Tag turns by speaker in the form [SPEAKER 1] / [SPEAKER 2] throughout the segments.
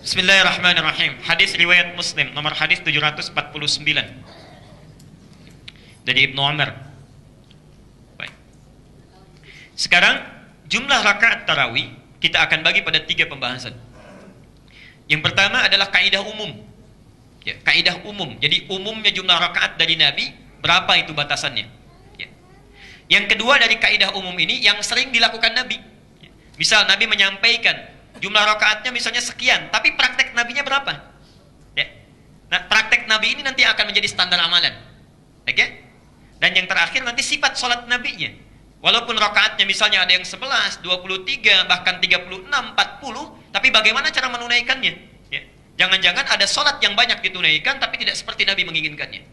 [SPEAKER 1] Bismillahirrahmanirrahim. Hadis riwayat Muslim nomor hadis 749 dari Ibnu Umar. Baik. Sekarang jumlah rakaat tarawih kita akan bagi pada 3 pembahasan. Yang pertama adalah kaidah umum. Ya, kaidah umum. Jadi umumnya jumlah rakaat dari Nabi berapa itu batasannya. Ya. Yang kedua dari kaidah umum ini yang sering dilakukan Nabi. Ya. Misal Nabi menyampaikan jumlah rakaatnya misalnya sekian, tapi praktek Nabinya berapa? Ya. Nah, praktek Nabi ini nanti akan menjadi standar amalan. Oke? Dan yang terakhir nanti sifat sholat Nabinya. Walaupun rakaatnya misalnya ada yang 11, 23, bahkan 36, 40, tapi bagaimana cara menunaikannya? Ya. Jangan-jangan ada sholat yang banyak ditunaikan, tapi tidak seperti Nabi menginginkannya.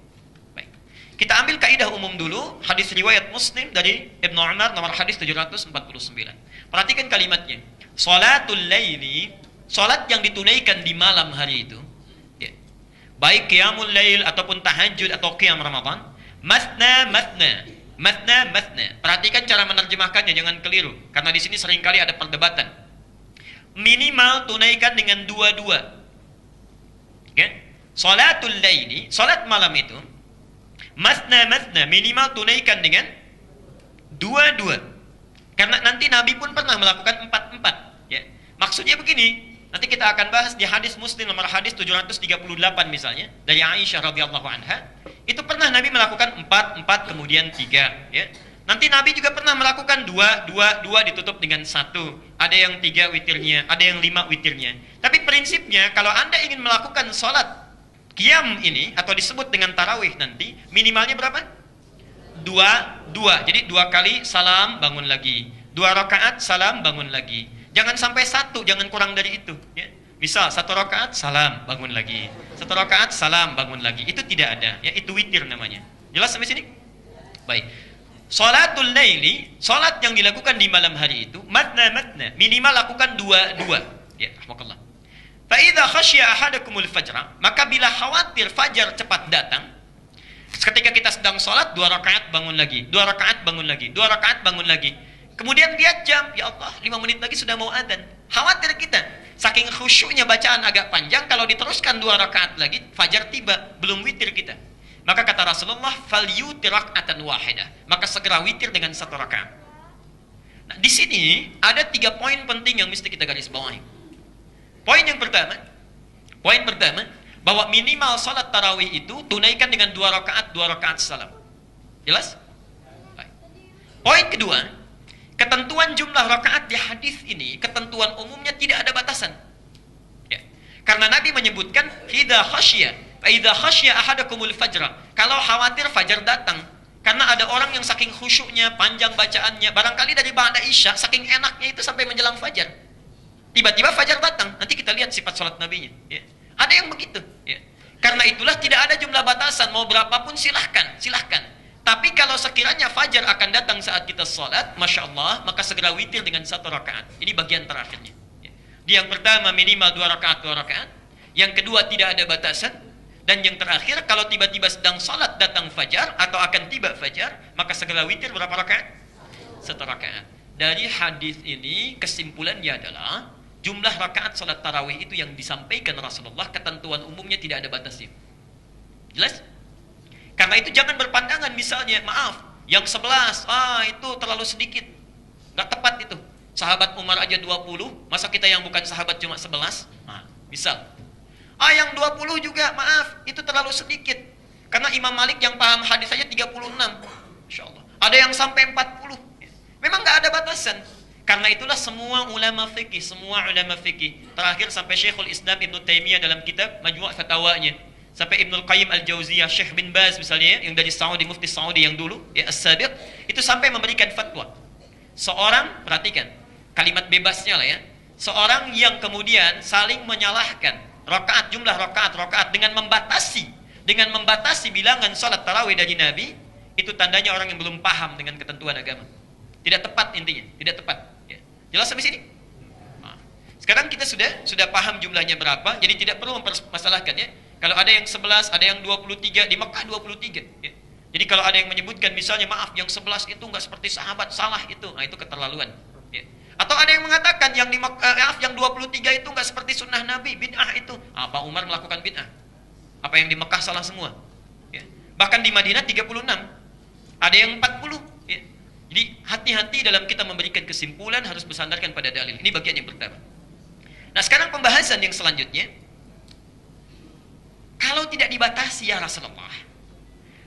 [SPEAKER 1] Baik. Kita ambil kaidah umum dulu, hadis riwayat Muslim dari Ibnu Umar nomor hadis 749. Perhatikan kalimatnya. Sholatul laili, sholat yang ditunaikan di malam hari itu, ya, baik qiyamul lail ataupun tahajud atau qiyam Ramadan, masna masna, masna masna. Perhatikan cara menerjemahkannya, jangan keliru, karena di sini seringkali ada perdebatan. Minimal tunaikan dengan dua-dua. Ya. Sholatul laili, sholat malam itu, masna masna, minimal tunaikan dengan dua-dua. Karena nanti Nabi pun pernah melakukan 4-4. Ya. Maksudnya begini, nanti kita akan bahas di hadis Muslim nomor hadis 738 misalnya, dari Aisyah radhiyallahu anha, itu pernah Nabi melakukan 4 kemudian 3. Ya. Nanti Nabi juga pernah melakukan 2 ditutup dengan 1. Ada yang 3 witirnya, ada yang 5 witirnya. Tapi prinsipnya kalau Anda ingin melakukan sholat qiyam ini, atau disebut dengan tarawih nanti, minimalnya berapa? 2. Jadi 2 kali salam bangun lagi, 2 rakaat salam bangun lagi. Jangan sampai 1, jangan kurang dari itu. Ya. Misal 1 rakaat salam bangun lagi, 1 rakaat salam bangun lagi. Itu tidak ada. Ya, itu witir namanya. Jelas sampai sini? Baik. Sholatul laili, sholat yang dilakukan di malam hari itu, matna matna, minimal lakukan 2. Ya, rahmakallah. Fa idza khasya ahadakumul fajra, maka bila khawatir fajar cepat datang, ketika kita sedang sholat 2 rakaat bangun lagi, 2 rakaat bangun lagi, 2 rakaat bangun lagi. Kemudian dia jam, ya Allah 5 menit lagi sudah mau adzan. Khawatir kita, saking khusyuknya bacaan agak panjang, kalau diteruskan 2 rakaat lagi, fajar tiba, belum witir kita. Maka kata Rasulullah, falyutir rak'atan wahidah. Maka segera witir dengan 1 rakaat. Nah, di sini ada 3 poin penting yang mesti kita garis bawahi. Poin pertama, bahwa minimal salat tarawih itu tunaikan dengan 2 rakaat salam. Jelas? Baik. Poin kedua, ketentuan jumlah rakaat di hadis ini, ketentuan umumnya tidak ada batasan. Ya. Karena Nabi menyebutkan idza khasya ahadakumul fajra. Kalau khawatir fajar datang, karena ada orang yang saking khusyuknya, panjang bacaannya, barangkali dari ba'da isya saking enaknya itu sampai menjelang fajar. Tiba-tiba fajar datang, nanti kita lihat sifat salat Nabinya. Ya. Ada yang begitu. Ya. Karena itulah tidak ada jumlah batasan, mau berapapun silahkan. Tapi kalau sekiranya fajar akan datang saat kita sholat, Masya Allah, maka segera witir dengan 1 rakaat. Ini bagian terakhirnya. Ya. Yang pertama minimal 2 rakaat. Yang kedua tidak ada batasan. Dan yang terakhir, kalau tiba-tiba sedang sholat datang fajar, atau akan tiba fajar, maka segera witir berapa rakaat? 1 rakaat. Dari hadis ini kesimpulannya adalah jumlah rakaat salat tarawih itu yang disampaikan Rasulullah, ketentuan umumnya tidak ada batasnya. Jelas? Karena itu jangan berpandangan misalnya, maaf, yang 11, itu terlalu sedikit. Nggak tepat itu. Sahabat Umar aja 20, masa kita yang bukan sahabat cuma 11? Nah, misal. Yang 20 juga, maaf, itu terlalu sedikit. Karena Imam Malik yang paham hadis saja 36. Insya Allah. Ada yang sampai 40. Memang nggak ada batasan. Karena itulah semua ulama fikih, terakhir sampai Syekhul Islam Ibnu Taimiyah dalam kitab Majmu' Fatawanya, sampai Ibnul Qayyim Al-Jauziyah, Syekh bin Baz misalnya, yang dari Saudi, mufti Saudi yang dulu, ya As-Sabiq, itu sampai memberikan fatwa. Seorang, perhatikan, kalimat bebasnya lah ya, seorang yang kemudian saling menyalahkan jumlah rakaat dengan membatasi bilangan salat tarawih dari Nabi, itu tandanya orang yang belum paham dengan ketentuan agama. Tidak tepat intinya, tidak tepat. Ya. Jelas sampai sini? Nah, sekarang kita sudah paham jumlahnya berapa, jadi tidak perlu mempermasalahkan ya. Kalau ada yang 11, ada yang 23, di Mekah 23. Ya. Jadi kalau ada yang menyebutkan misalnya, maaf yang 11 itu nggak seperti sahabat, salah itu. Nah, itu keterlaluan. Ya. Atau ada yang mengatakan yang 23 itu nggak seperti sunnah Nabi, bid'ah itu. Apa Umar melakukan bid'ah? Apa yang di Mekah salah semua? Ya. Bahkan di Madinah 36, ada yang 40. Ya. Jadi hati-hati dalam kita memberikan kesimpulan, harus bersandarkan pada dalil. Ini bagian yang pertama. Nah sekarang pembahasan yang selanjutnya, kalau tidak dibatasi ya Rasulullah,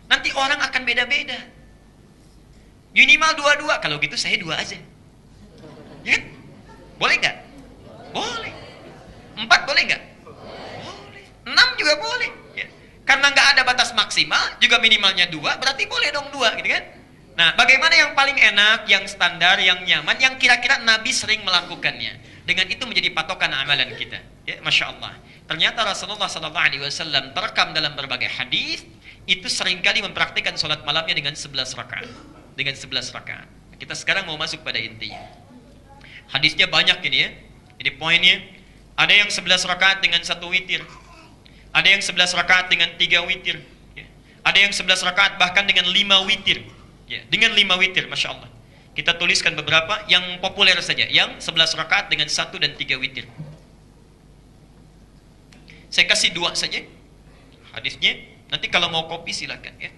[SPEAKER 1] nanti orang akan beda-beda. Minimal 22, kalau gitu saya 2 aja. Ya? Boleh nggak? Boleh. 4 boleh nggak? Boleh. 6 juga boleh. Ya. Karena nggak ada batas maksimal, juga minimalnya 2, berarti boleh dong 2, gitu kan? Nah, bagaimana yang paling enak, yang standar, yang nyaman, yang kira-kira Nabi sering melakukannya? Dengan itu menjadi patokan amalan kita. Ya, Masya Allah. Ternyata Rasulullah SAW terekam dalam berbagai hadis itu seringkali mempraktikkan sholat malamnya dengan 11 rakaat. Dengan 11 rakaat. Kita sekarang mau masuk pada intinya. Hadisnya banyak ini ya. Ini poinnya. Ada yang 11 rakaat dengan 1 witir. Ada yang 11 rakaat dengan 3 witir. Ya. Ada yang 11 rakaat bahkan dengan 5 witir. Ya, dengan 5 witir, Masya Allah. Kita tuliskan beberapa yang populer saja, yang 11 rakaat dengan 1 dan 3 witir. Saya kasih 2 saja hadisnya. Nanti kalau mau kopi silakan ya.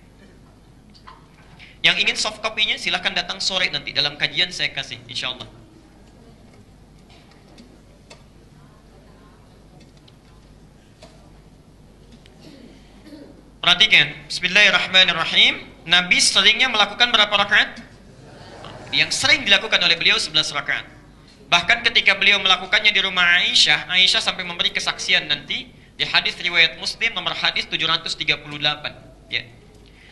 [SPEAKER 1] Yang ingin soft copy-nya silakan datang sore nanti dalam kajian saya kasih insyaallah. Perhatikan, bismillahirrahmanirrahim. Nabi seringnya melakukan berapa rakaat? Yang sering dilakukan oleh beliau 11 rakaat. Bahkan ketika beliau melakukannya di rumah Aisyah, Aisyah sampai memberi kesaksian nanti di hadis riwayat Muslim nomor hadis 738. Ya.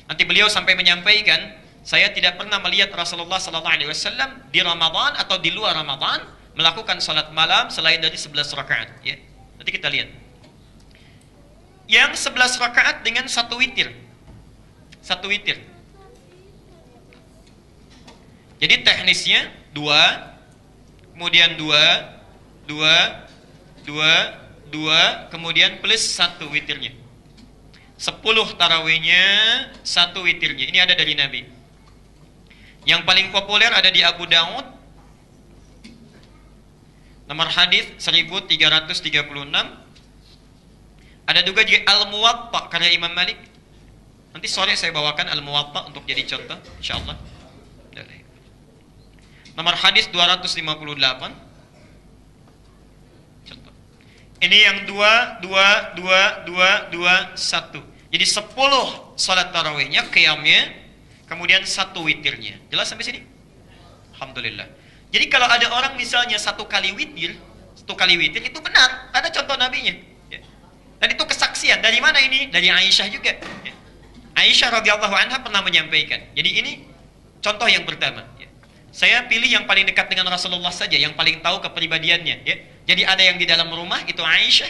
[SPEAKER 1] Nanti beliau sampai menyampaikan, saya tidak pernah melihat Rasulullah SAW di Ramadan atau di luar Ramadan melakukan salat malam selain dari 11 rakaat. Ya. Nanti kita lihat. Yang 11 rakaat dengan 1 witir. 1 witir. Jadi teknisnya 2, kemudian 2, kemudian plus 1 witirnya. 10 tarawihnya, 1 witirnya. Ini ada dari Nabi. Yang paling populer ada di Abu Daud. Nomor hadis 1336. Ada juga di Al-Muwatta karya Imam Malik. Nanti sore saya bawakan Al-Muwatta untuk jadi contoh, insyaallah. Nomor hadis 258. Contoh. Ini yang 2, 1. Jadi 10 salat tarawihnya, qiyamnya, kemudian 1 witirnya. Jelas sampai sini? Alhamdulillah. Jadi kalau ada orang misalnya 1 kali witir itu benar. Ada contoh nabinya. Ya. Dan itu kesaksian. Dari mana ini? Dari Aisyah juga. Ya. Aisyah radhiyallahu anha pernah menyampaikan. Jadi ini contoh yang pertama. Ya. Saya pilih yang paling dekat dengan Rasulullah saja, yang paling tahu kepribadiannya. Ya. Jadi ada yang di dalam rumah, itu Aisyah.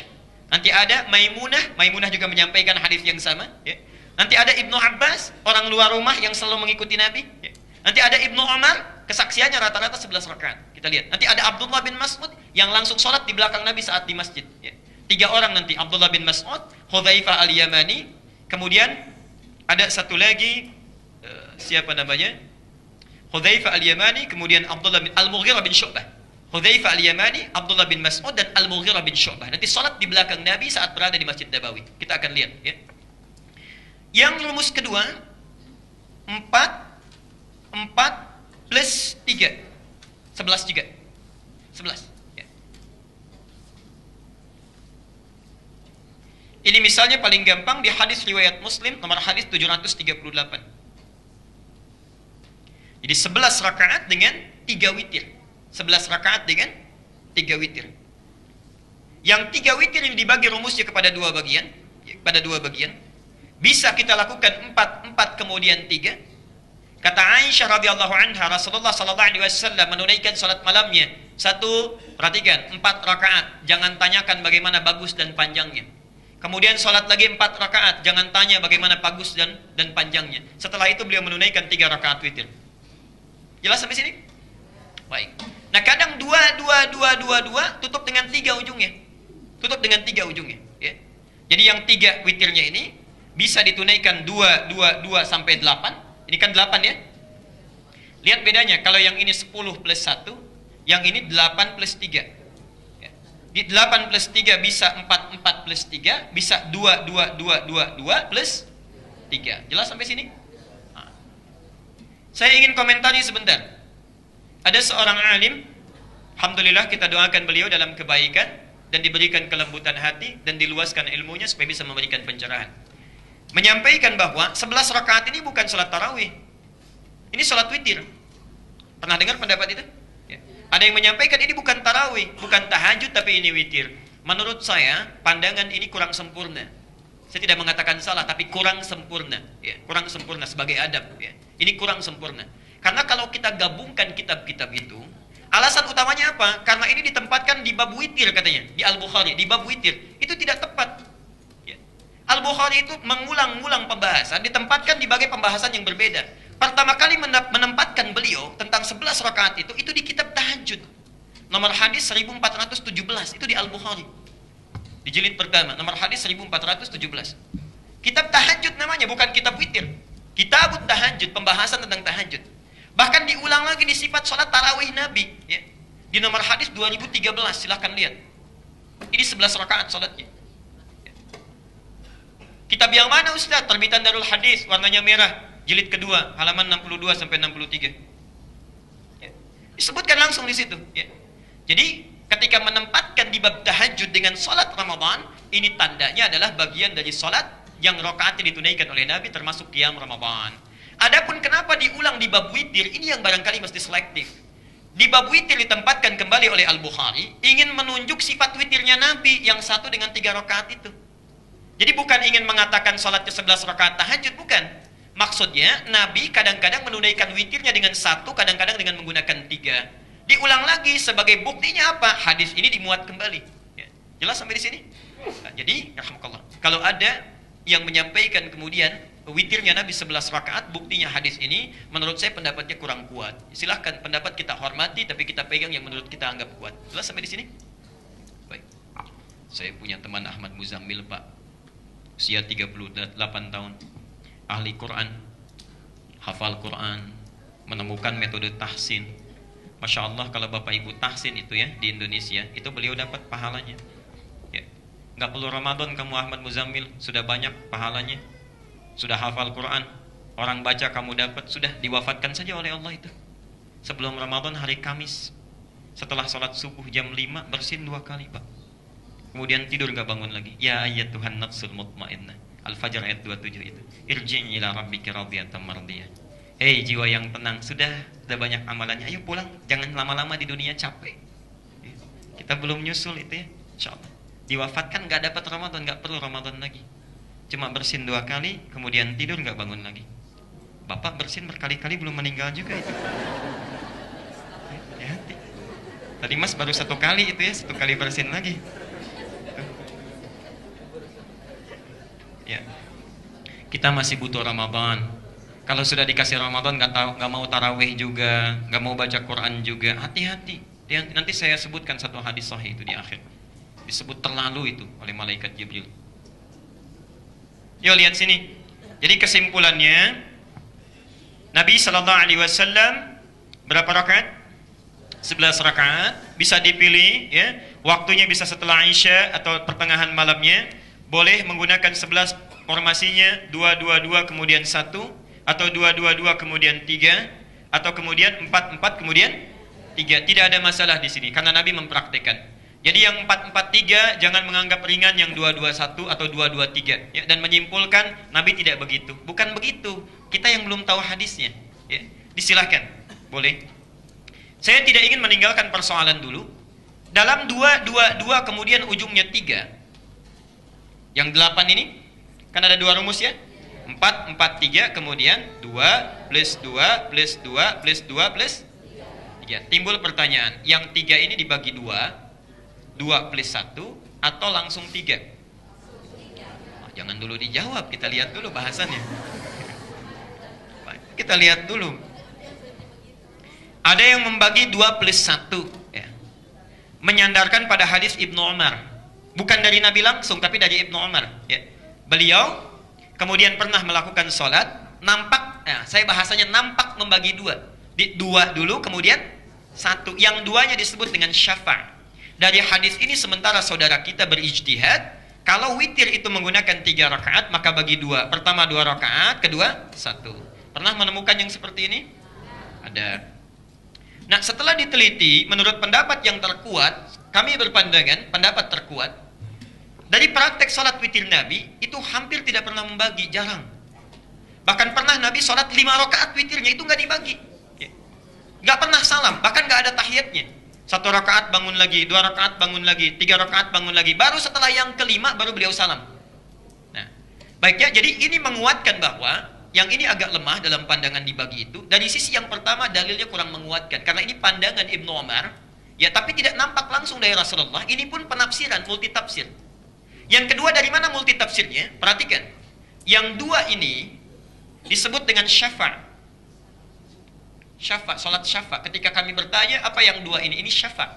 [SPEAKER 1] Nanti ada Maimunah juga menyampaikan hadis yang sama. Ya. Nanti ada Ibnu Abbas, orang luar rumah yang selalu mengikuti Nabi. Ya. Nanti ada Ibnu Umar, kesaksiannya rata-rata 11 rakaat. Kita lihat. Nanti ada Abdullah bin Mas'ud yang langsung sholat di belakang Nabi saat di masjid. Ya. 3 orang nanti, Abdullah bin Mas'ud, Hudzaifah al-Yamani, kemudian ada satu lagi, siapa namanya? Hudzaifah al-Yamani, kemudian Abdullah bin Al-Mughirah bin Syu'bah. Hudzaifah al-Yamani, Abdullah bin Mas'ud dan Al-Mughirah bin Syu'bah. Nanti salat di belakang Nabi saat berada di Masjid Nabawi. Kita akan lihat ya. Yang rumus kedua, 4 plus 3. 11 juga. 11 ya. Ini misalnya paling gampang di hadis riwayat Muslim nomor hadis 738. Jadi 11 rakaat dengan 3 witir. 11 rakaat dengan 3 witir. Yang 3 witir ini dibagi rumusnya kepada 2 bagian. Pada 2 bagian. Bisa kita lakukan 4 kemudian 3. Kata Aisyah radhiyallahu anha, Rasulullah SAW menunaikan salat malamnya. 1, perhatikan, 4 rakaat. Jangan tanyakan bagaimana bagus dan panjangnya. Kemudian salat lagi 4 rakaat. Jangan tanya bagaimana bagus dan panjangnya. Setelah itu beliau menunaikan 3 rakaat witir. Jelas sampai sini? Baik. Nah, kadang 2 tutup dengan 3 ujungnya. Tutup dengan 3 ujungnya, ya. Jadi yang 3 witirnya ini bisa ditunaikan 2 sampai 8. Ini kan 8 ya. Lihat bedanya, kalau yang ini 10 plus 1, Yang ini 8 plus 3. Ya. Di 8 plus 3 bisa 4, 4 plus 3, bisa 2, 2, 2, 2, 2 plus 3. Jelas sampai sini? Nah. Saya ingin komentari sebentar. Ada seorang alim, alhamdulillah kita doakan beliau dalam kebaikan dan diberikan kelembutan hati dan diluaskan ilmunya supaya bisa memberikan pencerahan. Menyampaikan bahwa 11 rakaat ini bukan salat tarawih. Ini salat witir. Pernah dengar pendapat itu? Ya. Ada yang menyampaikan ini bukan tarawih, bukan tahajud, tapi ini witir. Menurut saya, pandangan ini kurang sempurna. Saya tidak mengatakan salah, tapi kurang sempurna. Ya, kurang sempurna sebagai adab. Ya. Ini kurang sempurna. Karena kalau kita gabungkan kitab-kitab itu, alasan utamanya apa? Karena ini ditempatkan di bab witir katanya, di Al-Bukhari, di bab witir. Itu tidak tepat. Ya. Al-Bukhari itu mengulang-ulang pembahasan, ditempatkan di bagai pembahasan yang berbeda. Pertama kali menempatkan beliau tentang 11 rakaat itu di kitab tahajud. Nomor hadis 1417, itu di Al-Bukhari. Di jilid pertama, nomor hadis 1417. Kitab tahajud namanya, bukan kitab witir. Kitabut tahajud, pembahasan tentang tahajud. Bahkan diulang lagi di sifat sholat tarawih Nabi. Ya. Di nomor hadis 2013, silahkan lihat. Ini 11 rakaat sholatnya. Ya. Kitab yang mana Ustaz? Terbitan Darul Hadis, warnanya merah. Jilid kedua, halaman 62 sampai 63. Ya. Disebutkan langsung di situ. Ya. Jadi, ketika menempatkan di bab tahajud dengan sholat Ramadan, ini tandanya adalah bagian dari sholat yang rakaatnya ditunaikan oleh Nabi, termasuk qiyam Ramadan. Adapun kenapa diulang di bab witir, ini yang barangkali mesti selektif. Di bab witir ditempatkan kembali oleh Al-Bukhari, ingin menunjuk sifat witirnya Nabi yang 1 dengan 3 rakaat itu. Jadi bukan ingin mengatakan sholatnya 11 rakaat tahajud, bukan. Maksudnya, Nabi kadang-kadang menunaikan witirnya dengan 1, kadang-kadang dengan menggunakan 3. Diulang lagi sebagai buktinya apa? Hadis ini dimuat kembali. Ya. Jelas sampai di sini? Nah, jadi, rahmatullah. Kalau ada yang menyampaikan kemudian witirnya Nabi 11 rakaat, buktinya hadis ini, menurut saya pendapatnya kurang kuat. Silahkan pendapat kita hormati, tapi kita pegang yang menurut kita anggap kuat. Jelas sampai di sini? Baik. Saya punya teman Ahmad Muzammil, Pak. Usia 38 tahun. Ahli Quran, hafal Quran, menemukan metode tahsin. Masya Allah, kalau Bapak Ibu tahsin itu ya di Indonesia, itu beliau dapat pahalanya. Ya. Nggak perlu Ramadan kamu Ahmad Muzammil, sudah banyak pahalanya. Sudah hafal Quran, orang baca kamu dapat, sudah diwafatkan saja oleh Allah itu. Sebelum Ramadan hari Kamis, setelah sholat subuh jam 5, bersin 2 kali Pak. Kemudian tidur nggak bangun lagi. Ya ayat Tuhan nafsul mutmainnah. Al-Fajr ayat 27 itu. Irji' ila rabbika radiyatan mardiyah. Hei jiwa yang tenang, sudah banyak amalannya. Ayo pulang, jangan lama-lama di dunia, capek. Kita belum nyusul itu ya, insyaallah. Diwafatkan nggak dapat Ramadan, nggak perlu Ramadan lagi. Cuma bersin 2 kali, kemudian tidur nggak bangun lagi. Bapak bersin berkali-kali belum meninggal juga itu. Hati-hati. Tadi Mas baru 1 kali itu ya, 1 kali bersin lagi. Ya. Kita masih butuh Ramadan. Kalau sudah dikasih Ramadan nggak mau tarawih juga, nggak mau baca Quran juga, hati-hati. Nanti saya sebutkan satu hadis sahih itu di akhir. Disebut terlalu itu oleh malaikat Jibril. Yuk lihat sini. Jadi kesimpulannya, Nabi Shallallahu Alaihi Wasallam berapa rakaat? 11 rakaat. Bisa dipilih, ya. Waktunya bisa setelah Isya atau pertengahan malamnya. Boleh menggunakan 11 formasinya 2-2-2 kemudian 1, atau 2-2-2 kemudian 3, atau kemudian 4-4 kemudian 3. Tidak ada masalah di sini karena Nabi mempraktikkan. Jadi yang 4-4-3 jangan menganggap ringan yang 2-2-1 atau 2-2-3 ya, dan menyimpulkan Nabi tidak begitu. Bukan begitu. Kita yang belum tahu hadisnya ya. Disilahkan. Boleh. Saya tidak ingin meninggalkan persoalan dulu. Dalam 2-2-2 kemudian ujungnya 3. Yang 8 ini kan ada 2 rumus ya. 4-4-3 kemudian 2 plus 2 plus 2 plus 2 plus 3. Timbul pertanyaan, yang 3 ini dibagi 2 plus 1 atau langsung 3? Oh, jangan dulu dijawab, kita lihat dulu bahasannya. Kita lihat dulu. Ada yang membagi 2 plus 1 ya. Menyandarkan pada hadis Ibnu Umar. Bukan dari Nabi langsung, tapi dari Ibnu Umar ya. Beliau kemudian pernah melakukan sholat, nampak, saya bahasanya nampak membagi 2. Di 2 dulu, kemudian satu. Yang duanya disebut dengan syafa'. Dari hadis ini sementara saudara kita berijtihad, kalau witir itu menggunakan 3 rakaat, maka bagi 2. Pertama 2 rakaat, kedua 1. Pernah menemukan yang seperti ini? Ada. Nah, setelah diteliti, menurut pendapat yang terkuat, kami berpandangan pendapat terkuat, dari praktek salat witir Nabi, itu hampir tidak pernah membagi, jarang. Bahkan pernah Nabi salat 5 rakaat witirnya, itu nggak dibagi. Nggak pernah salam, bahkan nggak ada tahiyatnya. 1 rakaat bangun lagi, 2 rakaat bangun lagi, 3 rakaat bangun lagi. Baru setelah yang kelima, baru beliau salam. Nah, baiknya, jadi ini menguatkan bahwa yang ini agak lemah dalam pandangan dibagi itu. Dari sisi yang pertama, dalilnya kurang menguatkan. Karena ini pandangan Ibnu Umar, ya, tapi tidak nampak langsung dari Rasulullah. Ini pun penafsiran, multitafsir. Yang kedua, dari mana multitafsirnya? Perhatikan. Yang 2 ini disebut dengan syafa'. Syafa', salat syafa'. Ketika kami bertanya, apa yang 2 ini? Ini syafa'.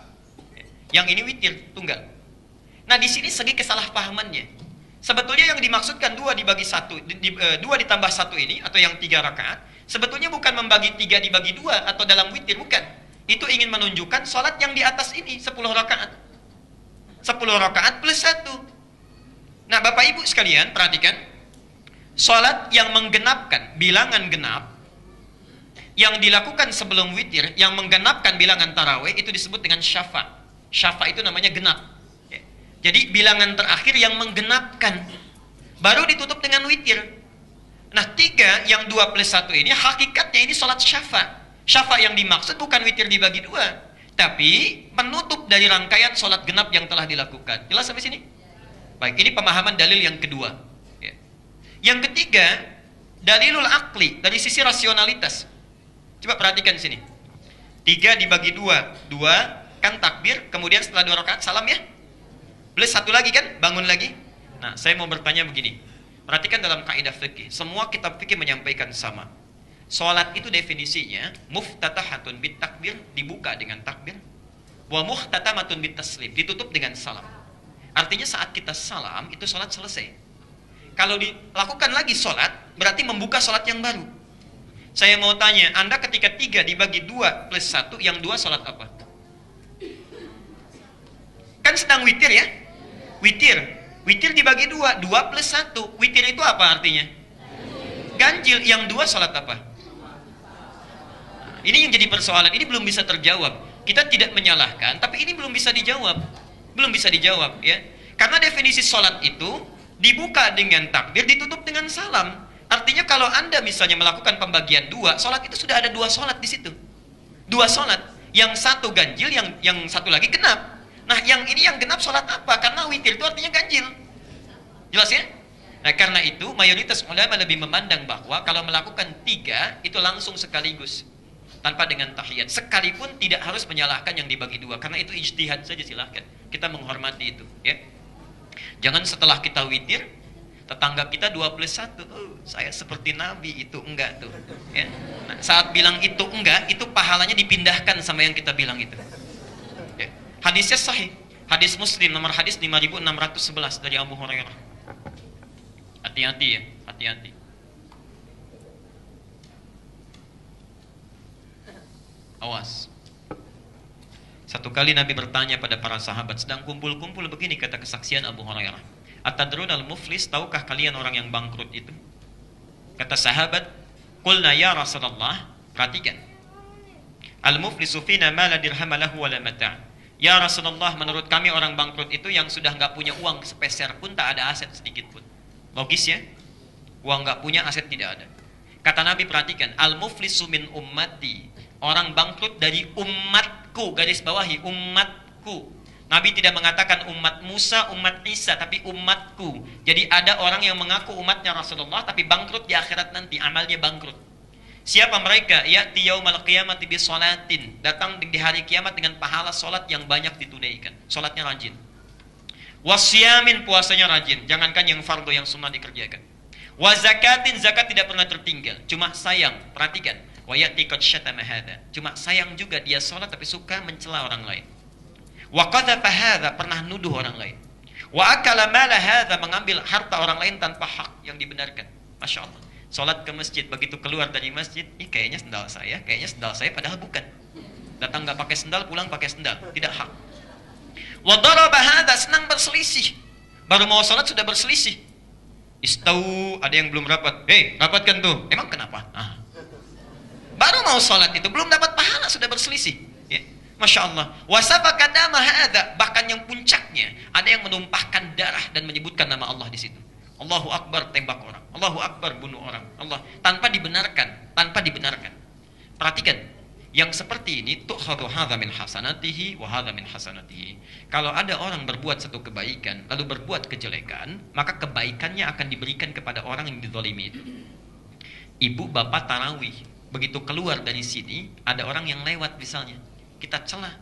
[SPEAKER 1] Yang ini witir, tunggal. Nah, di sini segi kesalahpahamannya. Sebetulnya yang dimaksudkan 2 dibagi 1, 2 ditambah 1 ini, atau yang 3 rakaat, sebetulnya bukan membagi 3 dibagi 2, atau dalam witir, bukan. Itu ingin menunjukkan salat yang di atas ini, 10 rakaat. 10 rakaat plus 1. Nah, Bapak Ibu sekalian, perhatikan. Salat yang menggenapkan bilangan genap, yang dilakukan sebelum witir, yang menggenapkan bilangan tarawih, itu disebut dengan syafa'. Syafa' itu namanya genap. Jadi bilangan terakhir yang menggenapkan, baru ditutup dengan witir. Nah, 3 yang 2 plus 1 ini, hakikatnya ini salat syafa'. Syafa' yang dimaksud bukan witir dibagi 2, tapi penutup dari rangkaian salat genap yang telah dilakukan. Jelas sampai sini? Baik, ini pemahaman dalil yang kedua. Yang ketiga, dalilul aqli, dari sisi rasionalitas. Coba perhatikan sini. 3 dibagi 2. 2 kan takbir, kemudian setelah 2 rakaat salam ya. Plus 1 lagi kan, bangun lagi. Nah, saya mau bertanya begini. Perhatikan dalam kaidah fikih. Semua kitab fikih menyampaikan sama. Salat itu definisinya muftatahatun bit takbir, dibuka dengan takbir. Wa muhtatamatun bit taslim, ditutup dengan salam. Artinya saat kita salam, itu salat selesai. Kalau dilakukan lagi salat, berarti membuka salat yang baru. Saya mau tanya, Anda ketika 3 dibagi 2 plus 1, yang 2 salat apa? Kan sedang witir ya? Witir. Witir dibagi 2, 2 plus 1. Witir itu apa artinya? Ganjil. Yang 2 salat apa? Ini yang jadi persoalan, ini belum bisa terjawab. Kita tidak menyalahkan, tapi ini belum bisa dijawab. Belum bisa dijawab ya. Karena definisi salat itu dibuka dengan takbir, ditutup dengan salam. Artinya kalau Anda misalnya melakukan pembagian 2, sholat itu sudah ada 2 sholat di situ. 2 sholat. Yang 1 ganjil, yang 1 lagi genap. Nah, yang ini yang genap sholat apa? Karena witir itu artinya ganjil. Jelas ya? Nah, karena itu mayoritas ulama lebih memandang bahwa kalau melakukan 3, itu langsung sekaligus. Tanpa dengan tahiyat. Sekalipun tidak harus menyalahkan yang dibagi 2. Karena itu ijtihad saja, silahkan. Kita menghormati itu. Ya. Jangan setelah kita witir, tetangga kita 2 plus 1, saya seperti Nabi, itu enggak tuh ya. Nah, saat bilang itu enggak, itu pahalanya dipindahkan sama yang kita bilang itu ya. Hadisnya sahih, hadis Muslim, nomor hadis 5611 dari Abu Hurairah. Hati-hati ya, hati-hati. Awas. Satu kali Nabi bertanya pada para sahabat, sedang kumpul-kumpul begini, kata kesaksian Abu Hurairah, atadrunal muflis, tahukah kalian orang yang bangkrut itu? Kata sahabat, qulna ya Rasulullah. Perhatikan, al-muflisu fina ma la dirham lahu wa la mata'. Ya Rasulullah, menurut kami orang bangkrut itu yang sudah nggak punya uang sepeser pun, tak ada aset sedikit pun. Logis ya? Uang nggak punya, aset tidak ada. Kata Nabi, perhatikan, al-muflisu min ummati, orang bangkrut dari umatku, garis bawahi, umatku. Nabi tidak mengatakan umat Musa, umat Isa, tapi umatku. Jadi ada orang yang mengaku umatnya Rasulullah, tapi bangkrut di akhirat nanti, amalnya bangkrut. Siapa mereka? Ya'ti yaumal qiyamati bi sholatin, datang di hari kiamat dengan pahala solat yang banyak ditunaikan. Solatnya rajin. Wasyamin, puasanya rajin. Jangankan yang fardu, yang sunnah dikerjakan. Wa zakatin, zakat tidak pernah tertinggal. Cuma sayang, perhatikan. Wa ya'ti qad syatama hadza. Cuma sayang juga dia solat tapi suka mencela orang lain. Wa qadhafa hadza, pernah nuduh orang lain. Wa akala mala hadza, mengambil harta orang lain tanpa hak yang dibenarkan. Masya Allah. Salat ke masjid, begitu keluar dari masjid, kayaknya sendal saya padahal bukan. Datang nggak pakai sendal, pulang pakai sendal, tidak hak. Wa daraba hadza, senang berselisih. Baru mau sholat sudah berselisih. Istau, ada yang belum rapat. Hei, rapatkan tuh. Emang kenapa? Baru mau sholat itu belum dapat pahala sudah berselisih. Ya. Masya Allah. Wasafaka dama hadza, bahkan yang puncaknya ada yang menumpahkan darah dan menyebutkan nama Allah di situ. Allahu Akbar, tembak orang. Allahu Akbar, bunuh orang. Allah, tanpa dibenarkan, tanpa dibenarkan. Perhatikan, yang seperti ini tu'khadhu hadza min hasanatihi wa hadza min hasanatihi. Kalau ada orang berbuat satu kebaikan lalu berbuat kejelekan, maka kebaikannya akan diberikan kepada orang yang dizalimi itu. Ibu bapak tarawih, begitu keluar dari sini ada orang yang lewat misalnya, kita celah.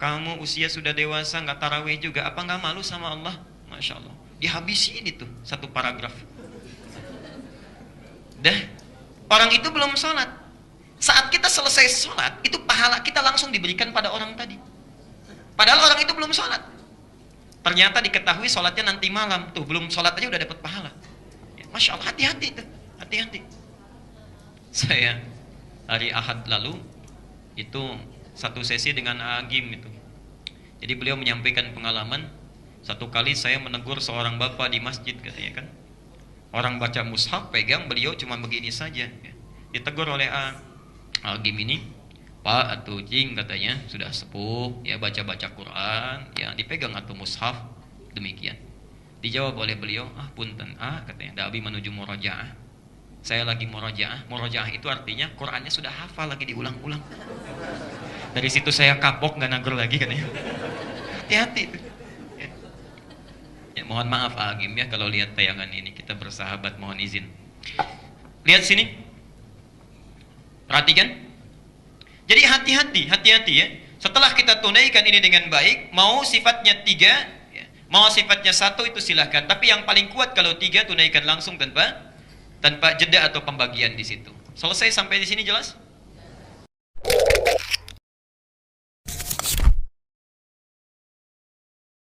[SPEAKER 1] Kamu usia sudah dewasa nggak tarawih juga, apa nggak malu sama Allah? Masya Allah, dihabisin itu satu paragraf. Dah, orang itu belum sholat. Saat kita selesai sholat, itu pahala kita langsung diberikan pada orang tadi. Padahal orang itu belum sholat. Ternyata diketahui sholatnya nanti malam. Tuh, belum sholat aja udah dapat pahala. Ya, Masya Allah, hati-hati tuh. Hati-hati. Saya hari Ahad lalu, itu satu sesi dengan Agim itu. Jadi beliau menyampaikan pengalaman, satu kali saya menegur seorang bapak di masjid katanya kan. Orang baca mushaf, pegang, beliau cuma begini saja. Ditegur oleh Agim ini, Pak atau Cing katanya sudah sepuh ya, baca-baca Quran ya, dipegang atau mushaf demikian. Dijawab oleh beliau, punten katanya, Dabi menuju murojaah. Saya lagi murojaah. Murojaah itu artinya Qurannya sudah hafal, lagi diulang-ulang. Dari situ saya kapok, nggak nagur lagi katanya. Hati-hati ya, mohon maaf Agim ya kalau lihat tayangan ini, kita bersahabat, mohon izin. Lihat sini, perhatikan. Jadi hati-hati ya. Setelah kita tunaikan ini dengan baik, mau sifatnya 3 ya, mau sifatnya 1 itu silahkan. Tapi yang paling kuat kalau 3, tunaikan langsung tanpa jeda atau pembagian di situ. Selesai sampai di sini jelas?